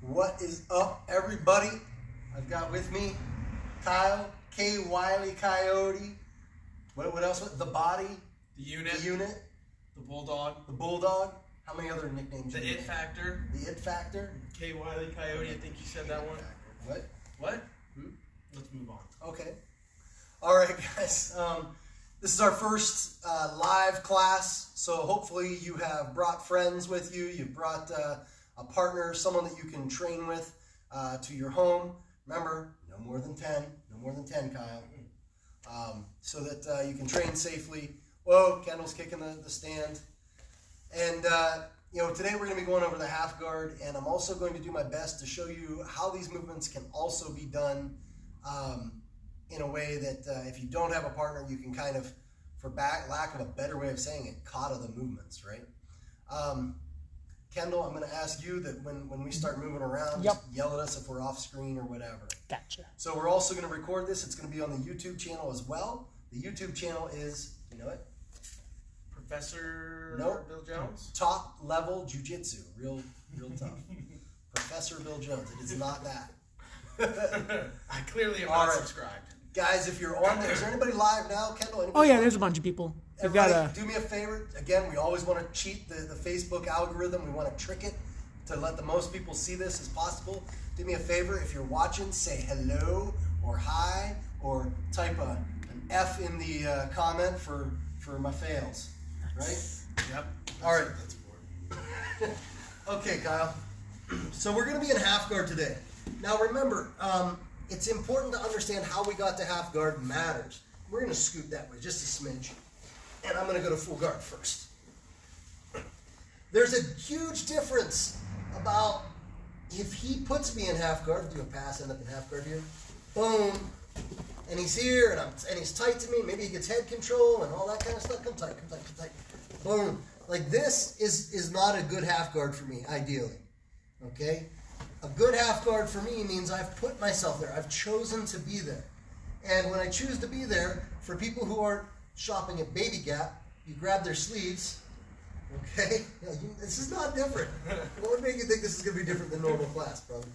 What is up, everybody? I've got with me Kyle, K. Wiley Coyote. What else? The Body. The Unit. The Bulldog. The Bulldog. How many other nicknames? The It Factor. The It Factor. K. Wiley Coyote. I think you said that one. What? Let's move on. Okay. All right, guys. This is our first live class, so hopefully you have brought friends with you. You've brought a partner, someone that you can train with to your home. Remember, no more than 10. No more than 10, Kyle. So that you can train safely. Whoa, Kendall's kicking the stand. And, today we're going to be going over the half guard, and I'm also going to do my best to show you how these movements can also be done in a way that if you don't have a partner, you can kind of, for lack of a better way of saying it, kata the movements, right? Kendall, I'm going to ask you that when we start moving around, just yell at us if we're off screen or whatever. Gotcha. So we're also going to record this. It's going to be on the YouTube channel as well. The YouTube channel is, you know it? Professor Bill Jones? Top Level Jiu-Jitsu. Real tough. Professor Bill Jones. It is not that. I clearly am not subscribed. Guys, if you're on there, is there anybody live now, Kendall? Oh, yeah, there's a bunch of people. Everybody, do me a favor. Again, we always want to cheat the Facebook algorithm. We want to trick it to let the most people see this as possible. Do me a favor. If you're watching, say hello or hi or type an F in the comment for my fails. Right? Yep. All right. Okay, Kyle. So we're going to be in half guard today. Now remember, it's important to understand how we got to half guard matters. We're going to scoot that way just a smidge. And I'm going to go to full guard first. There's a huge difference about if he puts me in half guard, do a pass, end up in half guard here, boom, and he's here, and he's tight to me, maybe he gets head control and all that kind of stuff, come tight, boom. Like this is not a good half guard for me, ideally, okay? A good half guard for me means I've put myself there. I've chosen to be there. And when I choose to be there, for people who aren't shopping at Baby Gap, you grab their sleeves, okay? This is not different. What would make you think this is going to be different than normal class, brother?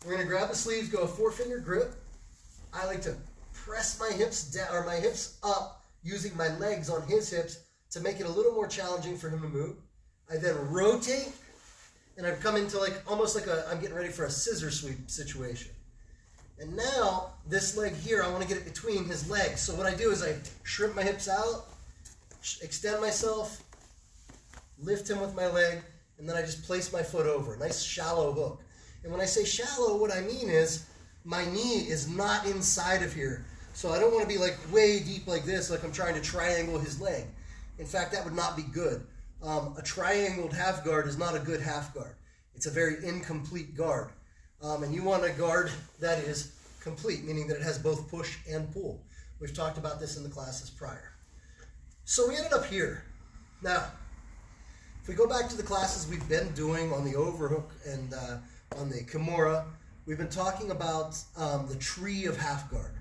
We're going to grab the sleeves, go a 4-finger grip. I like to press my hips down, or my hips up, using my legs on his hips to make it a little more challenging for him to move. I then rotate, and I've come into almost like I'm getting ready for a scissor sweep situation. And now, this leg here, I want to get it between his legs. So what I do is I shrimp my hips out, extend myself, lift him with my leg, and then I just place my foot over. A nice shallow hook. And when I say shallow, what I mean is my knee is not inside of here. So I don't want to be way deep like this, like I'm trying to triangle his leg. In fact, that would not be good. A triangled half guard is not a good half guard. It's a very incomplete guard. And you want a guard that is complete, meaning that it has both push and pull. We've talked about this in the classes prior. So we ended up here. Now, if we go back to the classes we've been doing on the overhook and on the Kimura, we've been talking about the tree of half guard.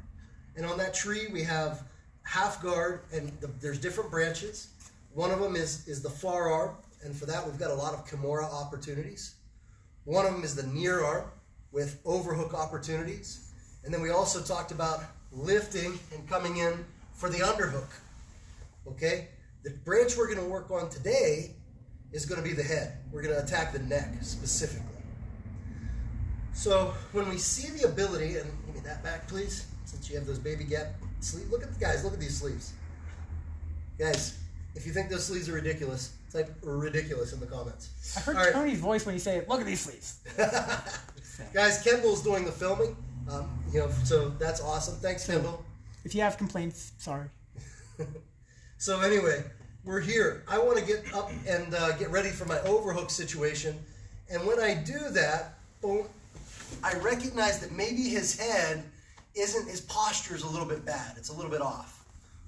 And on that tree, we have half guard, and there's different branches. One of them is the far arm, and for that, we've got a lot of Kimura opportunities. One of them is the near arm, with overhook opportunities. And then we also talked about lifting and coming in for the underhook. Okay? The branch we're going to work on today is going to be the head. We're going to attack the neck specifically. So when we see the ability, and give me that back please, since you have those Baby Gap sleeves. Look at these sleeves. Guys, if you think those sleeves are ridiculous, type ridiculous in the comments. I heard Tony's voice when he said, "Look at these sleeves." Guys, Kendall's doing the filming, so that's awesome. Thanks, Kendall. If you have complaints, sorry. So anyway, we're here. I want to get up and get ready for my overhook situation. And when I do that, boom, I recognize that maybe his posture is a little bit bad. It's a little bit off,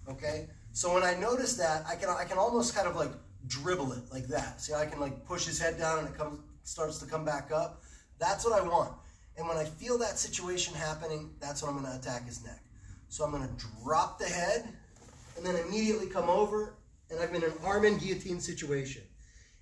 okay? So when I notice that, I can almost kind of dribble it like that. See, I can push his head down and it starts to come back up. That's what I want. And when I feel that situation happening, that's when I'm going to attack his neck. So I'm going to drop the head and then immediately come over, and I'm in an arm and guillotine situation.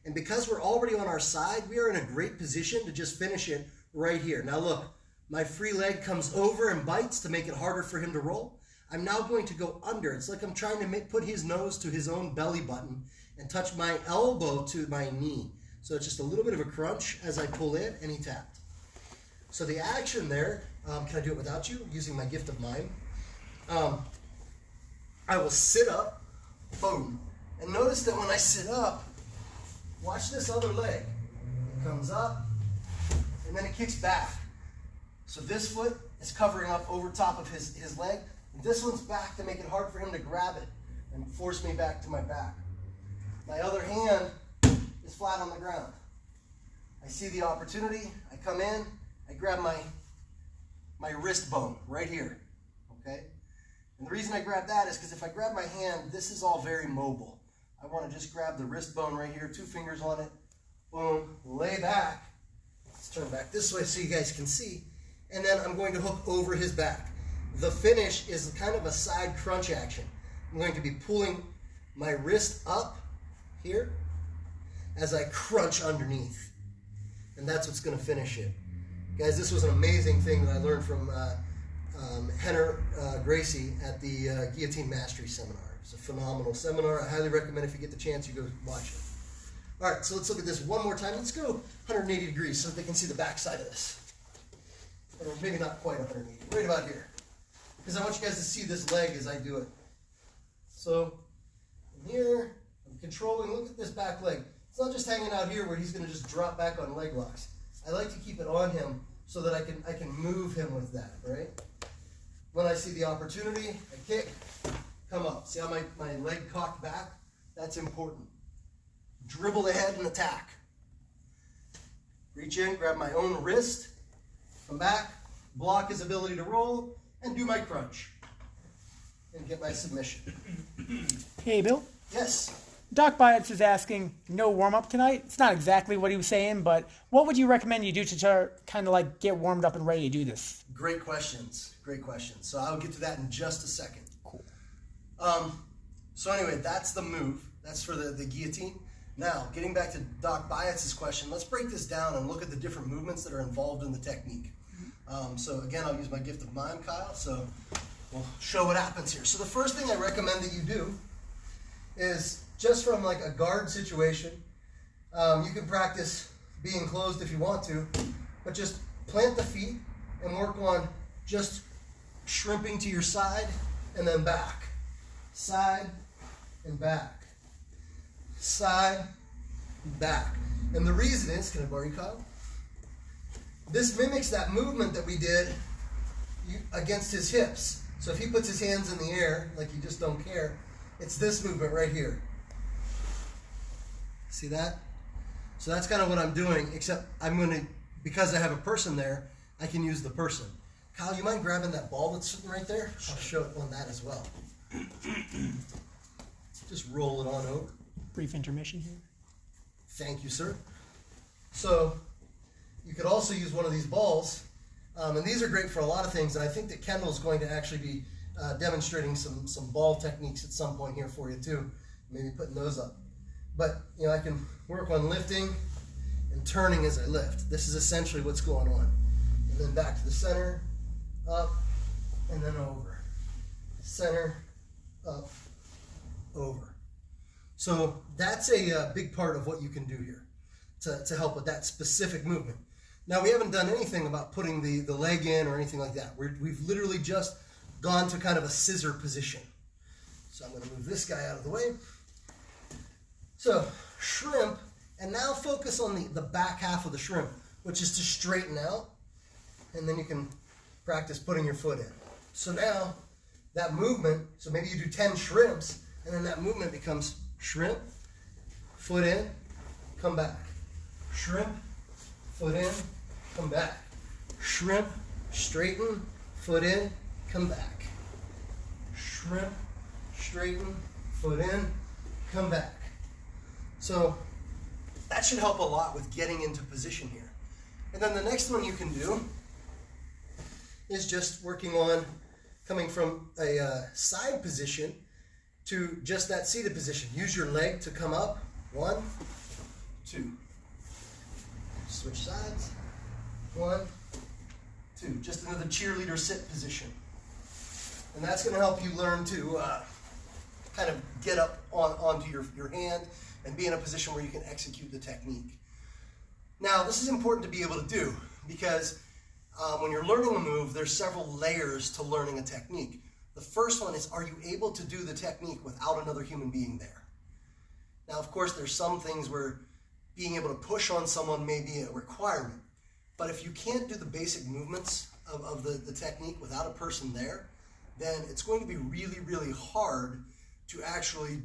And because we're already on our side, we are in a great position to just finish it right here. Now look, my free leg comes over and bites to make it harder for him to roll. I'm now going to go under. It's like I'm trying to put his nose to his own belly button and touch my elbow to my knee. So it's just a little bit of a crunch as I pull in, and he tapped. So the action there, can I do it without you, using my gift of mind? I will sit up, boom. And notice that when I sit up, watch this other leg. It comes up, and then it kicks back. So this foot is covering up over top of his leg. This one's back to make it hard for him to grab it and force me back to my back. My other hand is flat on the ground. I see the opportunity. I come in. I grab my wrist bone right here. Okay? And the reason I grab that is because if I grab my hand, this is all very mobile. I want to just grab the wrist bone right here, 2 fingers on it. Boom. Lay back. Let's turn back this way so you guys can see. And then I'm going to hook over his back. The finish is kind of a side crunch action. I'm going to be pulling my wrist up here as I crunch underneath. And that's what's going to finish it. Guys, this was an amazing thing that I learned from Henner Gracie at the Guillotine Mastery Seminar. It's a phenomenal seminar. I highly recommend if you get the chance, you go watch it. All right, so let's look at this one more time. Let's go 180 degrees so they can see the back side of this. Or maybe not quite 180, right about here. Because I want you guys to see this leg as I do it. So, from here, I'm controlling. Look at this back leg. It's not just hanging out here where he's going to just drop back on leg locks. I like to keep it on him so that I can move him with that, right? When I see the opportunity, I kick, come up. See how my leg cocked back? That's important. Dribble ahead and attack. Reach in, grab my own wrist, come back, block his ability to roll, and do my crunch. And get my submission. Hey, Bill. Yes. Doc Biotz is asking, no warm-up tonight? It's not exactly what he was saying, but what would you recommend you do to kind of like get warmed up and ready to do this? Great questions. Great questions. So I'll get to that in just a second. Cool. So anyway, that's the move. That's for the guillotine. Now, getting back to Doc Biotz's question, let's break this down and look at the different movements that are involved in the technique. So again, I'll use my gift of mind, Kyle. So we'll show what happens here. So the first thing I recommend that you do is just from like a guard situation, you can practice being closed if you want to, but just plant the feet and work on just shrimping to your side and then back. Side and back. Side and back. And the reason is, can I borrow you, Kyle? This mimics that movement that we did against his hips. So if he puts his hands in the air, like you just don't care, it's this movement right here. See that? So that's kind of what I'm doing, except I'm going to, because I have a person there, I can use the person. Kyle, you mind grabbing that ball that's sitting right there? I'll show it on that as well. Just roll it on over. Brief intermission here. Thank you, sir. So you could also use one of these balls, and these are great for a lot of things, and I think that Kendall's going to actually be demonstrating some ball techniques at some point here for you too, maybe putting those up. But you know, I can work on lifting and turning as I lift. This is essentially what's going on. And then back to the center, up, and then over. Center, up, over. So that's a big part of what you can do here to help with that specific movement. Now, we haven't done anything about putting the leg in or anything like that. We've literally just gone to kind of a scissor position. So I'm going to move this guy out of the way. So shrimp, and now focus on the back half of the shrimp, which is to straighten out, and then you can practice putting your foot in. So now that movement, so maybe you do 10 shrimps, and then that movement becomes shrimp, foot in, come back. Shrimp, foot in, come back. Shrimp, straighten, foot in, come back. Shrimp, straighten, foot in, come back. So that should help a lot with getting into position here. And then the next one you can do is just working on coming from a side position to just that seated position. Use your leg to come up. 1, 2. Switch sides. 1, 2. Just another cheerleader sit position. And that's going to help you learn to kind of get up onto your hand and be in a position where you can execute the technique. Now, this is important to be able to do because when you're learning a move, there's several layers to learning a technique. The first one is, are you able to do the technique without another human being there? Now, of course, there's some things where being able to push on someone may be a requirement. But if you can't do the basic movements of the technique without a person there, then it's going to be really, really hard to actually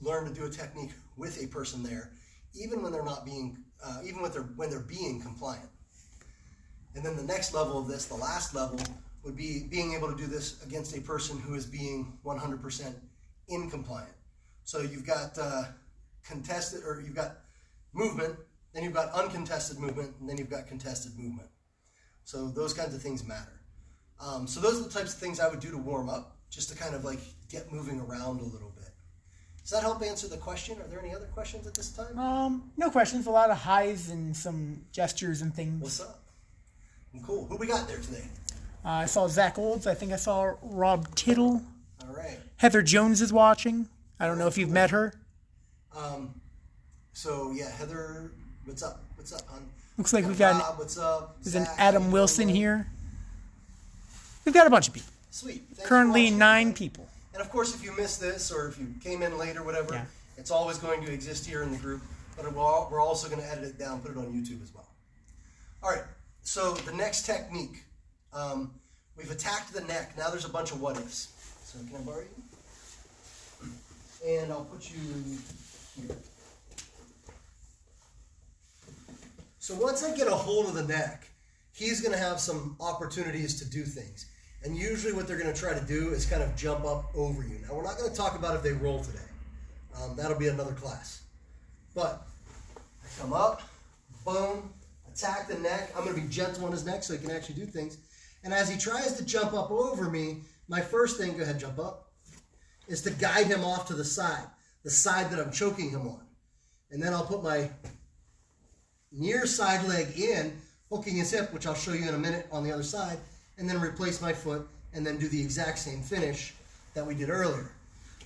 learn to do a technique with a person there, even when they're not being, when they're being compliant. And then the next level of this, the last level, would be being able to do this against a person who is being 100% incompliant. So you've got contested, or you've got movement, then you've got uncontested movement, and then you've got contested movement. So those kinds of things matter. So those are the types of things I would do to warm up, just to kind of like get moving around a little bit. Does that help answer the question? Are there any other questions at this time? No questions. A lot of highs and some gestures and things. What's up? Cool. Who we got there today? I saw Zach Olds. I think I saw Rob Tittle. All right. Heather Jones is watching. I don't know if you've met her. So yeah, Heather, what's up? What's up, hon? Looks like And we've got Rob, what's up? there's Zach, an Adam Wilson here. We've got a bunch of people. Sweet. Thanks for Currently watching, 9 everybody. people. And of course, if you missed this or if you came in late or whatever, Yeah. it's always going to exist here in the group. But we're also going to edit it down, put it on YouTube as well. All right. So the next technique, we've attacked the neck. Now there's a bunch of what ifs. So can I borrow you? And I'll put you here. So once I get a hold of the neck, he's going to have some opportunities to do things. And usually what they're going to try to do is kind of jump up over you. Now, we're not going to talk about if they roll today. That'll be another class. But I come up, boom, attack the neck. I'm going to be gentle on his neck so he can actually do things. And as he tries to jump up over me, my first thing, go ahead, jump up, is to guide him off to the side that I'm choking him on. And then I'll put my near side leg in, hooking his hip, which I'll show you in a minute on the other side, and then replace my foot and then do the exact same finish that we did earlier.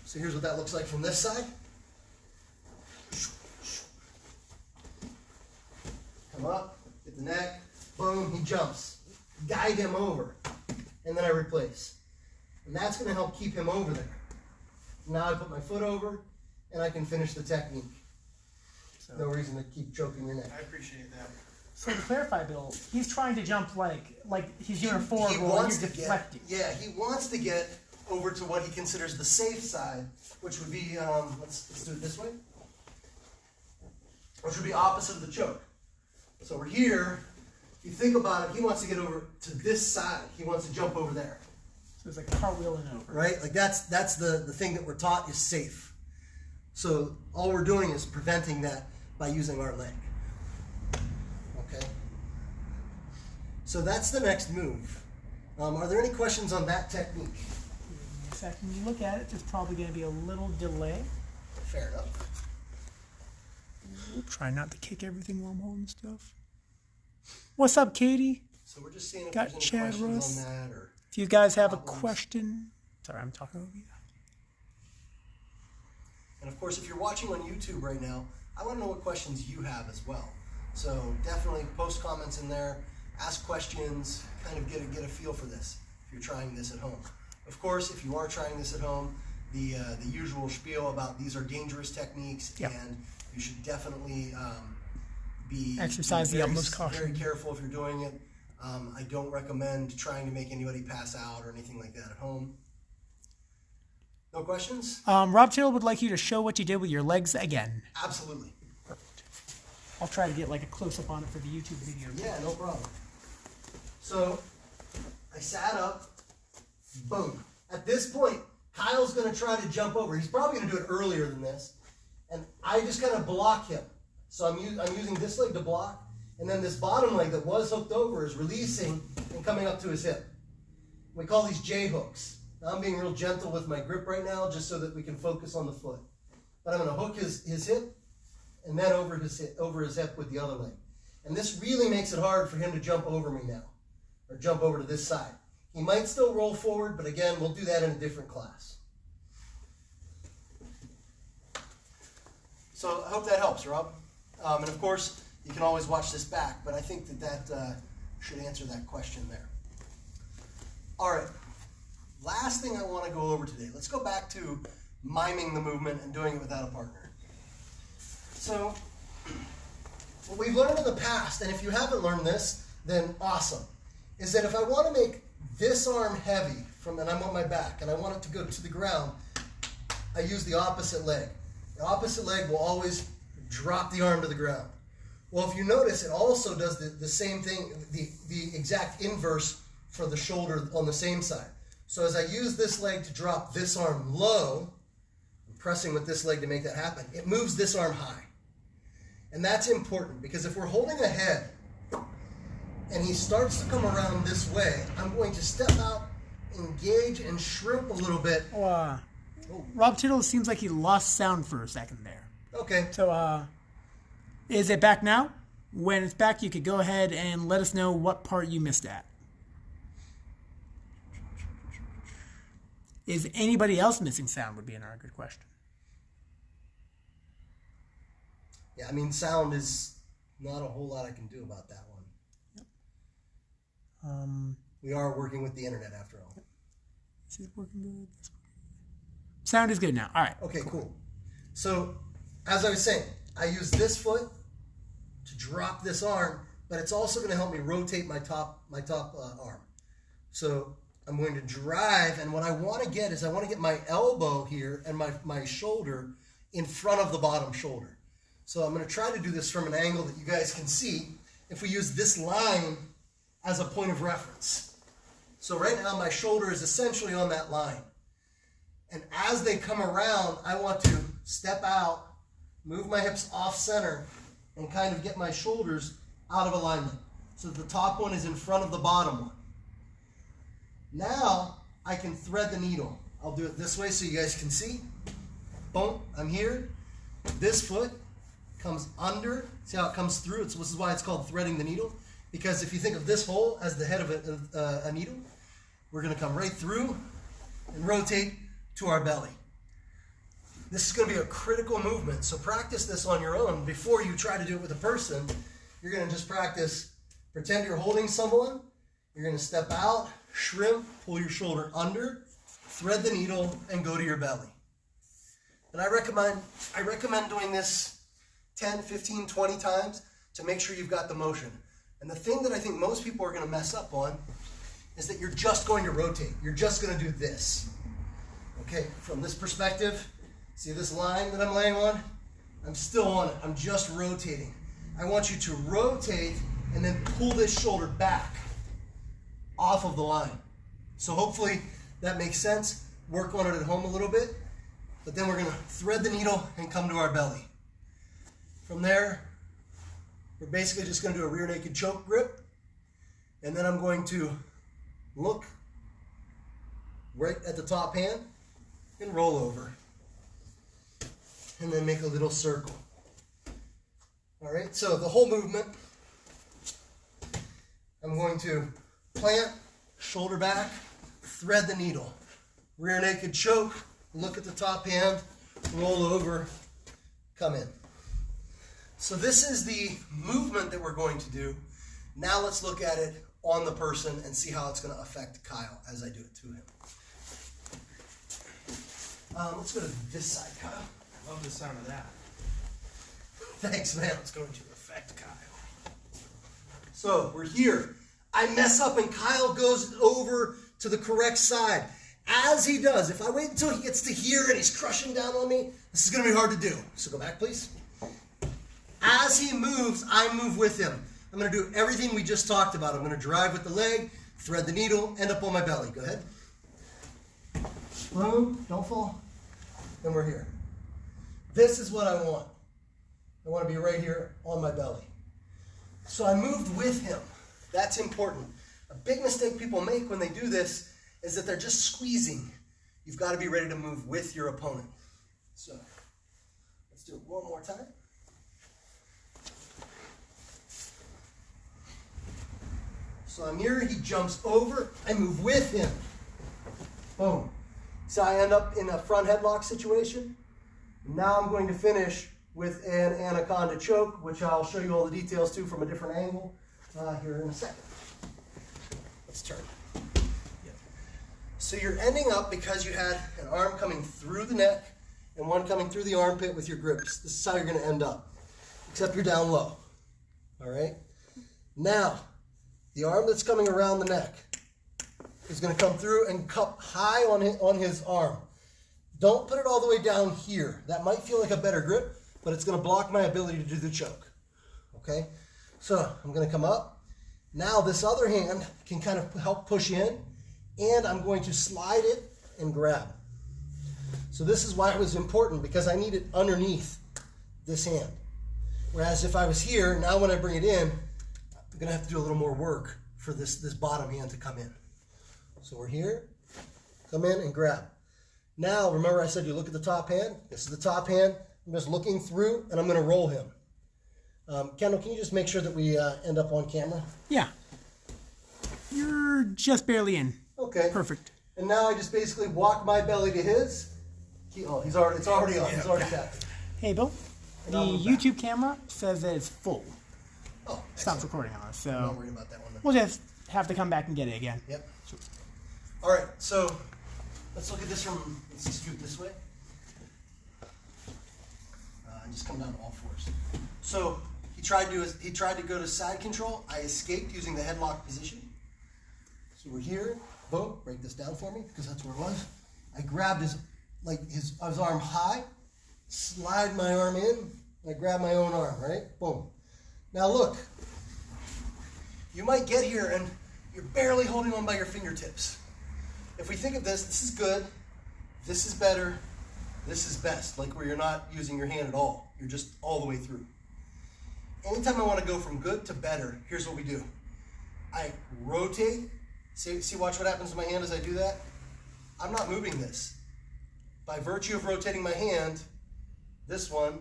So here's what that looks like from this side. Come up, hit the neck, boom, he jumps. Guide him over, and then I replace. And that's going to help keep him over there. Now I put my foot over, and I can finish the technique. So, no reason to keep choking your neck. I appreciate that. So to clarify, Bill, he's trying to jump like he's doing a forward roll and you're deflecting. He wants to get over to what he considers the safe side, which would be, let's do it this way, which would be opposite of the choke. So we're here. If you think about it, he wants to get over to this side. He wants to jump over there. So it's like cartwheeling over. Right? Like that's the thing that we're taught is safe. So all we're doing is preventing that by using our leg. Okay? So that's the next move. Are there any questions on that technique? In a second you look at it, there's probably going to be a little delay. Fair enough. Try not to kick everything while I'm holding stuff. What's up, Katie? So we're just seeing if Got there's any Chad questions Russ. on that or If you guys have a problems. question. Sorry, I'm talking over you. And of course, if you're watching on YouTube right now, I want to know what questions you have as well. So definitely post comments in there, ask questions, kind of get a feel for this if you're trying this at home. Of course, if you are trying this at home, the usual spiel about these are dangerous techniques, Yep. and you should definitely be Exercise the very, utmost caution. very careful if you're doing it. I don't recommend trying to make anybody pass out or anything like that at home. No questions? Rob Tittle would like you to show what you did with your legs again. Absolutely. Perfect. I'll try to get like a close-up on it for the YouTube video. Yeah, no problem. So I sat up, boom. At this point, Kyle's going to try to jump over. He's probably going to do it earlier than this. And I just kind of block him. So I'm using this leg to block. And then this bottom leg that was hooked over is releasing and coming up to his hip. We call these J hooks. Now I'm being real gentle with my grip right now just so that we can focus on the foot. But I'm going to hook his hip and then over his hip with the other leg. And this really makes it hard for him to jump over me now, or jump over to this side. He might still roll forward, but again, we'll do that in a different class. So I hope that helps, Rob. And of course, you can always watch this back, but I think that should answer that question there. All right, last thing I want to go over today. Let's go back to miming the movement and doing it without a partner. So what we've learned in the past, and if you haven't learned this, then awesome, is that if I want to make this arm heavy, and I'm on my back, and I want it to go to the ground, I use the opposite leg. The opposite leg will always drop the arm to the ground. Well, if you notice, it also does the same thing, the exact inverse for the shoulder on the same side. So as I use this leg to drop this arm low, I'm pressing with this leg to make that happen, it moves this arm high. And that's important, because if we're holding a head and he starts to come around this way, I'm going to step out, engage, and shrimp a little bit. Rob Tittle seems like he lost sound for a second there. Okay. So, is it back now? When it's back, you could go ahead and let us know what part you missed at. Is anybody else missing sound would be another good question. Yeah, I mean, sound is not a whole lot I can do about that one. Yep. We are working with the internet after all. Is it working good? Sound is good now. All right. Okay, cool. So, as I was saying, I use this foot to drop this arm, but it's also going to help me rotate my top arm. So I'm going to drive, and what I want to get is I want to get my elbow here and my shoulder in front of the bottom shoulder. So I'm going to try to do this from an angle that you guys can see if we use this line as a point of reference. So right now my shoulder is essentially on that line. And as they come around, I want to step out, move my hips off center, and kind of get my shoulders out of alignment. So the top one is in front of the bottom one. Now I can thread the needle. I'll do it this way so you guys can see. Boom, I'm here. This foot comes under. See how it comes through? This is why it's called threading the needle. Because if you think of this hole as the head of a needle, we're going to come right through and rotate to our belly. This is going to be a critical movement, so practice this on your own before you try to do it with a person. You're going to just practice, pretend you're holding someone, you're going to step out, shrimp, pull your shoulder under, thread the needle, and go to your belly. And I recommend doing this 10, 15, 20 times to make sure you've got the motion. And the thing that I think most people are going to mess up on is that you're just going to rotate. You're just going to do this. Okay, from this perspective, see this line that I'm laying on? I'm still on it. I'm just rotating. I want you to rotate and then pull this shoulder back off of the line. So hopefully that makes sense. Work on it at home a little bit. But then we're going to thread the needle and come to our belly. From there, we're basically just going to do a rear naked choke grip. And then I'm going to look right at the top hand and roll over. And then make a little circle. All right, so the whole movement, I'm going to plant, shoulder back, thread the needle, rear naked choke, look at the top hand, roll over, come in. So this is the movement that we're going to do. Now let's look at it on the person and see how it's going to affect Kyle as I do it to him. Let's go to this side, Kyle. I love the sound of that. Thanks, man. It's going to affect Kyle. So we're here. I mess up and Kyle goes over to the correct side. As he does, if I wait until he gets to here and he's crushing down on me, this is going to be hard to do. So go back, please. As he moves, I move with him. I'm going to do everything we just talked about. I'm going to drive with the leg, thread the needle, end up on my belly. Go ahead. Boom. Don't fall. Then we're here. This is what I want. I want to be right here on my belly. So I moved with him. That's important. A big mistake people make when they do this is that they're just squeezing. You've got to be ready to move with your opponent. So let's do it one more time. So I'm here, he jumps over, I move with him. Boom. So I end up in a front headlock situation. Now I'm going to finish with an anaconda choke, which I'll show you all the details to from a different angle here in a second. Let's turn. Yep. So you're ending up, because you had an arm coming through the neck and one coming through the armpit with your grips. This is how you're going to end up, except you're down low. All right? Now, the arm that's coming around the neck is going to come through and cup high on his arm. Don't put it all the way down here. That might feel like a better grip, but it's going to block my ability to do the choke. Okay? So I'm going to come up. Now this other hand can kind of help push in, and I'm going to slide it and grab. So this is why it was important, because I need it underneath this hand. Whereas if I was here, now when I bring it in, I'm going to have to do a little more work for this bottom hand to come in. So we're here, come in and grab. Now, remember I said you look at the top hand? This is the top hand. I'm just looking through, and I'm going to roll him. Kendall, can you just make sure that we end up on camera? Yeah. You're just barely in. Okay. Perfect. And now I just basically walk my belly to his. It's already on. He's already tapped. Hey, Bill. The YouTube camera says that it's full. Oh, stops recording on us, so I'm not worried about that one. we'll just have to come back and get it again. Yep. All right, so let's look at this from, let's scoot this way. And just come down to all fours. So he tried to go to side control. I escaped using the headlock position. So we're here. Boom. Break this down for me, because that's where it was. I grabbed his arm high, slide my arm in, and I grab my own arm, right? Boom. Now look, you might get here and you're barely holding on by your fingertips. If we think of this, this is good, this is better, this is best, like where you're not using your hand at all. You're just all the way through. Anytime I want to go from good to better, here's what we do. I rotate. See, watch what happens to my hand as I do that? I'm not moving this. By virtue of rotating my hand, this one,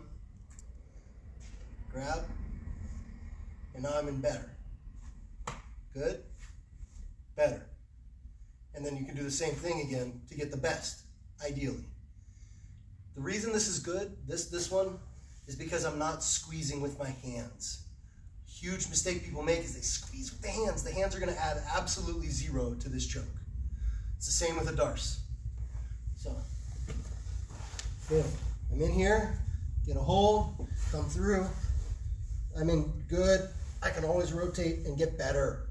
grab, and now I'm in better. Good, better. And then you can do the same thing again to get the best, ideally. The reason this is good, this one, is because I'm not squeezing with my hands. Huge mistake people make is they squeeze with the hands. The hands are going to add absolutely zero to this choke. It's the same with a darce. So, boom. I'm in here, get a hold, come through. I'm in good. I can always rotate and get better.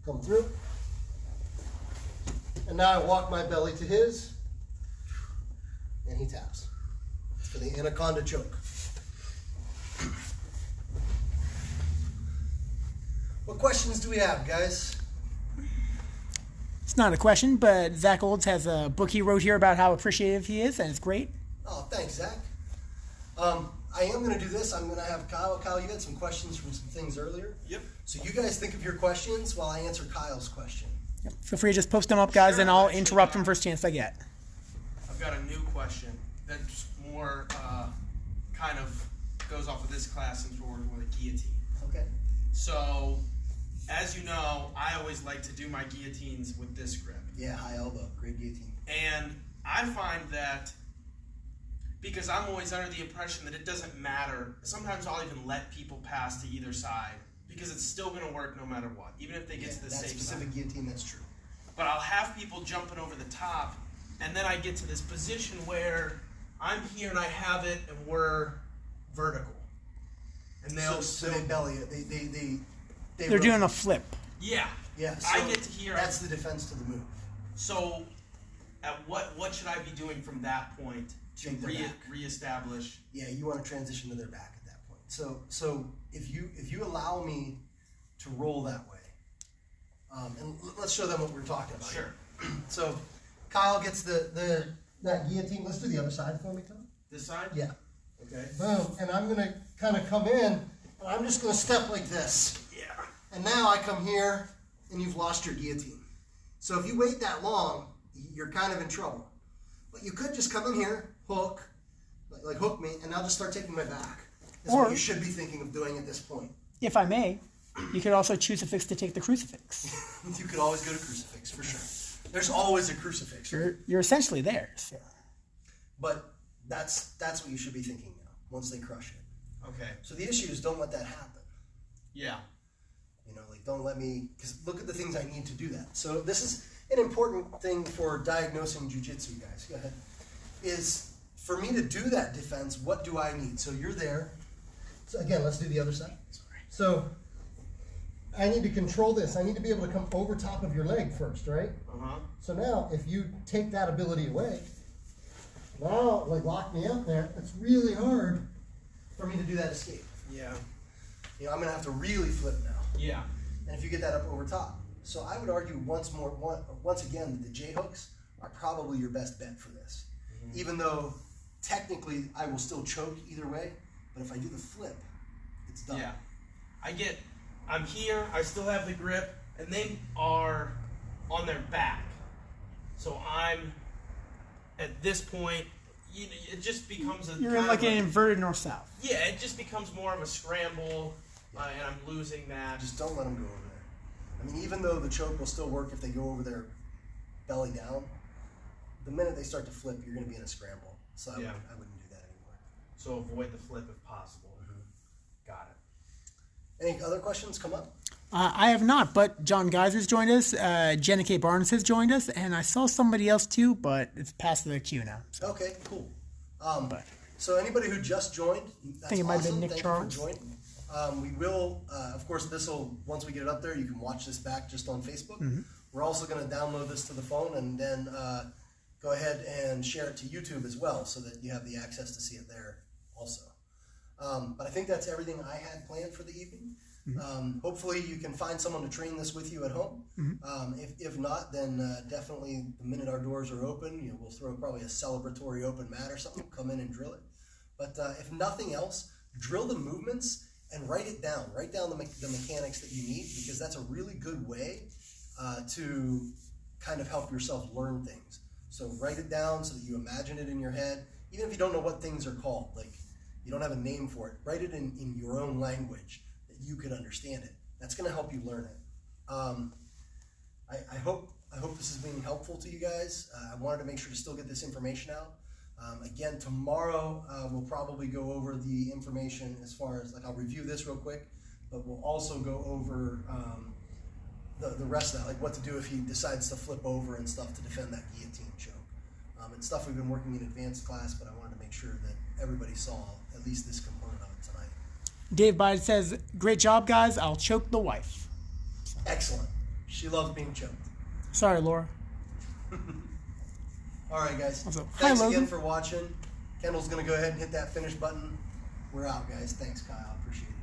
Come through. And now I walk my belly to his, and he taps. For the anaconda choke. What questions do we have, guys? It's not a question, but Zach Olds has a book he wrote here about how appreciative he is, and it's great. Oh, thanks, Zach. I am going to do this. I'm going to have Kyle. Kyle, you had some questions from some things earlier. Yep. So you guys think of your questions while I answer Kyle's question. Yep. Feel free to just post them up, guys, Sure, and I'll actually, interrupt them first chance I get. I've got a new question that's more kind of goes off of this class since we're working with a guillotine. Okay. So, as you know, I always like to do my guillotines with this grip. Yeah, high elbow. Great guillotine. And I find that because I'm always under the impression that it doesn't matter, sometimes I'll even let people pass to either side because it's still going to work no matter what, even if they get to the safe side. That specific guillotine, that's true. But I'll have people jumping over the top, and then I get to this position where I'm here and I have it and we're vertical. And So they belly it. They're doing a flip. Yeah. Yeah. So I get to hear. That's the defense to the move. So, at what should I be doing from that point to reestablish? Yeah, you want to transition to their back at that point. So if you allow me to roll that way, and let's show them what we're talking about. Sure. So Kyle gets that guillotine. Let's do the other side for me, Kyle. This side? Yeah. Okay. Boom. And I'm gonna kind of come in, and I'm just gonna step like this. Yeah. And now I come here, and you've lost your guillotine. So if you wait that long, you're kind of in trouble. But you could just come in here, hook, hook me, and I'll just start taking my back. That's what you should be thinking of doing at this point. If I may, You could also choose a fix to take the crucifix. You could always go to crucifix, for sure. There's always a crucifix. Right? You're essentially there. So. But that's what you should be thinking now, once they crush it. Okay. So the issue is don't let that happen. Yeah. You know, like don't let me, because look at the things I need to do that. So this is an important thing for diagnosing jiu-jitsu, guys. Go ahead. Is for me to do that defense, what do I need? So you're there. So again, let's do the other side. Sorry. So I need to control this. I need to be able to come over top of your leg first, right? Uh-huh. So now, if you take that ability away, now, like lock me up there, it's really hard for me to do that escape. Yeah. You know, I'm going to have to really flip now. Yeah. And if you get that up over top. So I would argue once again, that the J-hooks are probably your best bet for this. Mm-hmm. Even though technically I will still choke either way, but if I do the flip, it's done. Yeah. I'm here, I still have the grip, and they are on their back. So I'm, at this point, it just becomes a... You're in like an inverted north-south. Yeah, it just becomes more of a scramble, and I'm losing that. Just don't let them go over there. I mean, even though the choke will still work if they go over their belly down, the minute they start to flip, you're going to be in a scramble. So I wouldn't do that anymore. So avoid the flip if possible. Mm-hmm. Got it. Any other questions come up? I have not, but John Geyser's joined us. Jenna K. Barnes has joined us, and I saw somebody else too, but it's past the queue now. So. Okay, cool. So anybody who just joined, that's I think it might have been Nick Thank Charles. You for joining. We will, of course, once we get it up there, you can watch this back just on Facebook. Mm-hmm. We're also going to download this to the phone and then go ahead and share it to YouTube as well so that you have the access to see it there also. But I think that's everything I had planned for the evening. Mm-hmm. Hopefully you can find someone to train this with you at home. Mm-hmm. If not, then definitely the minute our doors are open, we'll throw probably a celebratory open mat or something, come in and drill it. But if nothing else, drill the movements and write it down. Write down the mechanics that you need, because that's a really good way to kind of help yourself learn things. So write it down so that you imagine it in your head, even if you don't know what things are called, like you don't have a name for it. Write it in your own language that you could understand it. That's going to help you learn it. I hope this is being helpful to you guys. I wanted to make sure to still get this information out. Again, tomorrow we'll probably go over the information as far as, I'll review this real quick, but we'll also go over the rest of that, like what to do if he decides to flip over and stuff to defend that guillotine choke. It's stuff we've been working in advanced class, but I wanted to make sure that everybody saw at least this component of it tonight. Dave Biden says, "Great job, guys. I'll choke the wife." Excellent. She loves being choked. Sorry, Laura. All right, guys. Also, Thanks hi, again Logan. for watching. Kendall's going to go ahead and hit that finish button. We're out, guys. Thanks, Kyle. Appreciate it.